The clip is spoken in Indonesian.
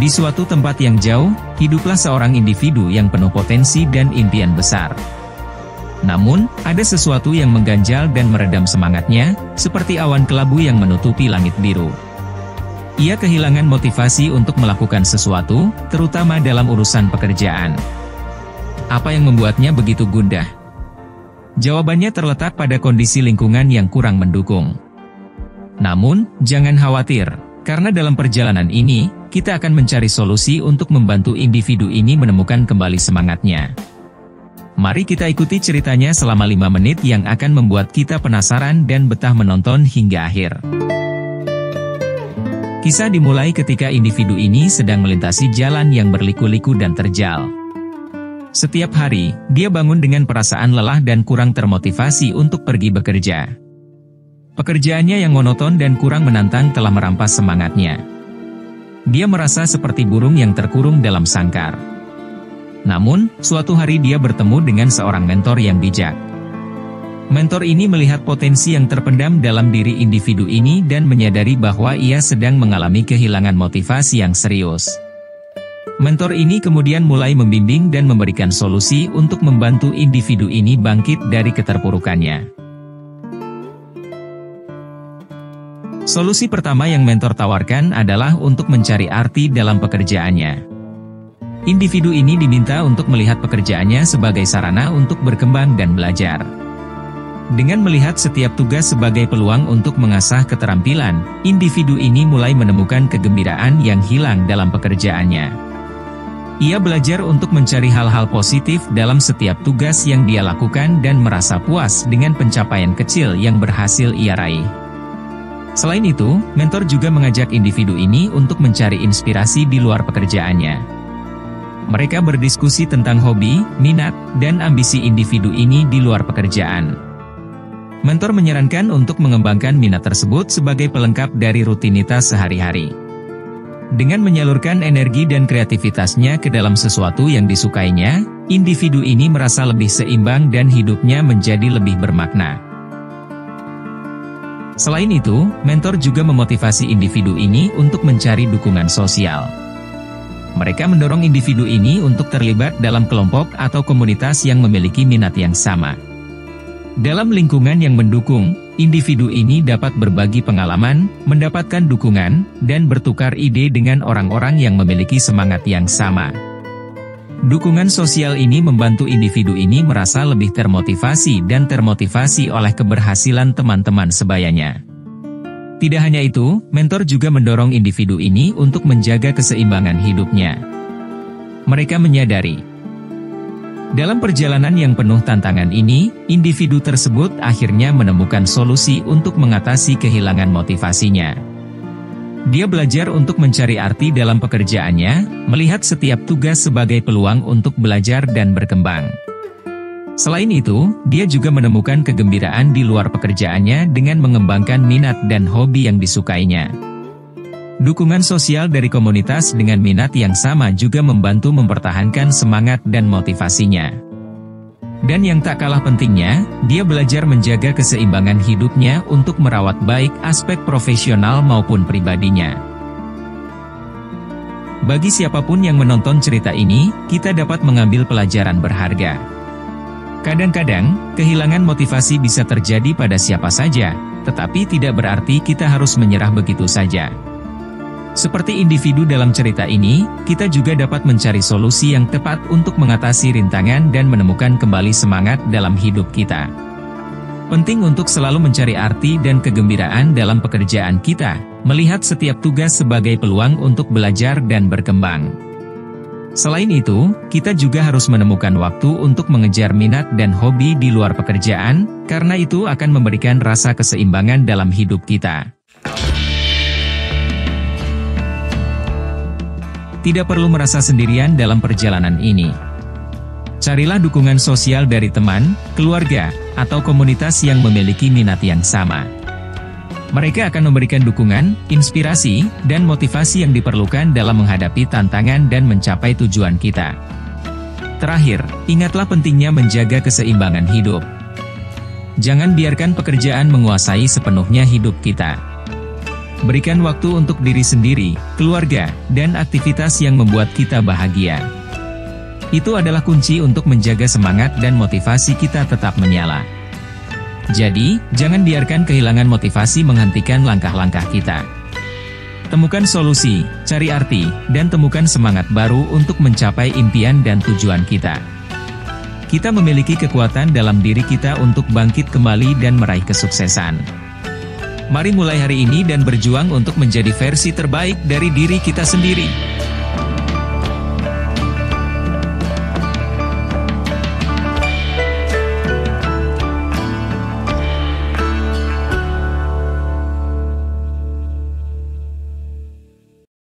Di suatu tempat yang jauh, hiduplah seorang individu yang penuh potensi dan impian besar. Namun, ada sesuatu yang mengganjal dan meredam semangatnya, seperti awan kelabu yang menutupi langit biru. Ia kehilangan motivasi untuk melakukan sesuatu, terutama dalam urusan pekerjaan. Apa yang membuatnya begitu gundah? Jawabannya terletak pada kondisi lingkungan yang kurang mendukung. Namun, jangan khawatir, karena dalam perjalanan ini, kita akan mencari solusi untuk membantu individu ini menemukan kembali semangatnya. Mari kita ikuti ceritanya selama 5 menit yang akan membuat kita penasaran dan betah menonton hingga akhir. Kisah dimulai ketika individu ini sedang melintasi jalan yang berliku-liku dan terjal. Setiap hari, dia bangun dengan perasaan lelah dan kurang termotivasi untuk pergi bekerja. Pekerjaannya yang monoton dan kurang menantang telah merampas semangatnya. Dia merasa seperti burung yang terkurung dalam sangkar. Namun, suatu hari dia bertemu dengan seorang mentor yang bijak. Mentor ini melihat potensi yang terpendam dalam diri individu ini dan menyadari bahwa ia sedang mengalami kehilangan motivasi yang serius. Mentor ini kemudian mulai membimbing dan memberikan solusi untuk membantu individu ini bangkit dari keterpurukannya. Solusi pertama yang mentor tawarkan adalah untuk mencari arti dalam pekerjaannya. Individu ini diminta untuk melihat pekerjaannya sebagai sarana untuk berkembang dan belajar. Dengan melihat setiap tugas sebagai peluang untuk mengasah keterampilan, individu ini mulai menemukan kegembiraan yang hilang dalam pekerjaannya. Ia belajar untuk mencari hal-hal positif dalam setiap tugas yang dia lakukan dan merasa puas dengan pencapaian kecil yang berhasil ia raih. Selain itu, mentor juga mengajak individu ini untuk mencari inspirasi di luar pekerjaannya. Mereka berdiskusi tentang hobi, minat, dan ambisi individu ini di luar pekerjaan. Mentor menyarankan untuk mengembangkan minat tersebut sebagai pelengkap dari rutinitas sehari-hari. Dengan menyalurkan energi dan kreativitasnya ke dalam sesuatu yang disukainya, individu ini merasa lebih seimbang dan hidupnya menjadi lebih bermakna. Selain itu, mentor juga memotivasi individu ini untuk mencari dukungan sosial. Mereka mendorong individu ini untuk terlibat dalam kelompok atau komunitas yang memiliki minat yang sama. Dalam lingkungan yang mendukung, individu ini dapat berbagi pengalaman, mendapatkan dukungan, dan bertukar ide dengan orang-orang yang memiliki semangat yang sama. Dukungan sosial ini membantu individu ini merasa lebih termotivasi dan termotivasi oleh keberhasilan teman-teman sebayanya. Tidak hanya itu, mentor juga mendorong individu ini untuk menjaga keseimbangan hidupnya. Mereka menyadari, dalam perjalanan yang penuh tantangan ini, individu tersebut akhirnya menemukan solusi untuk mengatasi kehilangan motivasinya. Dia belajar untuk mencari arti dalam pekerjaannya, melihat setiap tugas sebagai peluang untuk belajar dan berkembang. Selain itu, dia juga menemukan kegembiraan di luar pekerjaannya dengan mengembangkan minat dan hobi yang disukainya. Dukungan sosial dari komunitas dengan minat yang sama juga membantu mempertahankan semangat dan motivasinya. Dan yang tak kalah pentingnya, dia belajar menjaga keseimbangan hidupnya untuk merawat baik aspek profesional maupun pribadinya. Bagi siapapun yang menonton cerita ini, kita dapat mengambil pelajaran berharga. Kadang-kadang, kehilangan motivasi bisa terjadi pada siapa saja, tetapi tidak berarti kita harus menyerah begitu saja. Seperti individu dalam cerita ini, kita juga dapat mencari solusi yang tepat untuk mengatasi rintangan dan menemukan kembali semangat dalam hidup kita. Penting untuk selalu mencari arti dan kegembiraan dalam pekerjaan kita, melihat setiap tugas sebagai peluang untuk belajar dan berkembang. Selain itu, kita juga harus menemukan waktu untuk mengejar minat dan hobi di luar pekerjaan, karena itu akan memberikan rasa keseimbangan dalam hidup kita. Tidak perlu merasa sendirian dalam perjalanan ini. Carilah dukungan sosial dari teman, keluarga, atau komunitas yang memiliki minat yang sama. Mereka akan memberikan dukungan, inspirasi, dan motivasi yang diperlukan dalam menghadapi tantangan dan mencapai tujuan kita. Terakhir, ingatlah pentingnya menjaga keseimbangan hidup. Jangan biarkan pekerjaan menguasai sepenuhnya hidup kita. Berikan waktu untuk diri sendiri, keluarga, dan aktivitas yang membuat kita bahagia. Itu adalah kunci untuk menjaga semangat dan motivasi kita tetap menyala. Jadi, jangan biarkan kehilangan motivasi menghentikan langkah-langkah kita. Temukan solusi, cari arti, dan temukan semangat baru untuk mencapai impian dan tujuan kita. Kita memiliki kekuatan dalam diri kita untuk bangkit kembali dan meraih kesuksesan. Mari mulai hari ini dan berjuang untuk menjadi versi terbaik dari diri kita sendiri.